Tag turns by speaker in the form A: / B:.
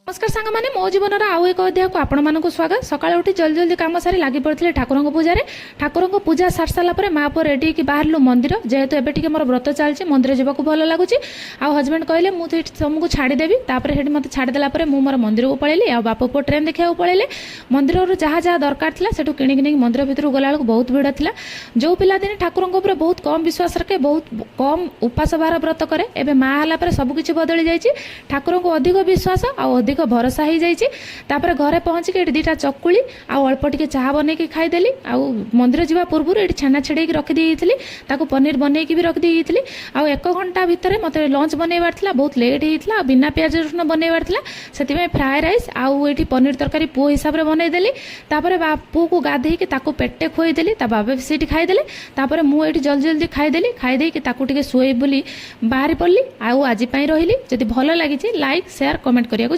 A: नमस्कार सांग मैंने मो जीवन आउ एक अध्याय को आपण मानक स्वागत। सकाଳେ उठी जल्दी जल्दी काम सारी लगी पड़े ठाकुर पूजा ठाकुर पूजा सारी सारापर माँ पुआ रेडी होकर बाहर मंदिर जेहेतु एबे मोर व्रत चलती मंदिर जावाक भल लगुच। आ हजबैंड कहले मुझे तुमको छाड़देवी तापर मत छाड़देला मोर मंदिर को पलैली आ बाप पुआ ट्रेन देखा पलैले मंदिर जहाँ जहाँ दरकार था से किणी मंदिर भितर गला बहुत भिड़ था। जो पिलादिने ठाकुर बहुत कम विश्वास रखे बहुत कम उपास बार व्रत करे एवं माँ है सबकि बदली जाइए ठाकुर को अधिक विश्वास अधिक भरोसा हो जापर घरे पहुँचिक दीटा चकुली अल्प टे चाह बनई खाईदेली आ मंदिर जावा पूर्व ये छेना छेड़े रखी ताको पनीर बनईकी भी रखी आउ एक घंटा भितर मत लंच बनइबार था बहुत लेट होता बिना प्याज रसुण बनइबार था से फ्राए राइस आउ ये पनीर तरकारी पुओ हिसाब से बनईदेली पुओ को गाधे पेटे खुईदेली बाबा भी सीट खाईदे तापर मुझे जल्दी जल्दी खाईदेली खाईदे शुए बोली बाहरी पड़ी आज रही जदि भल लगी लाइक शेयर कमेंट करिया।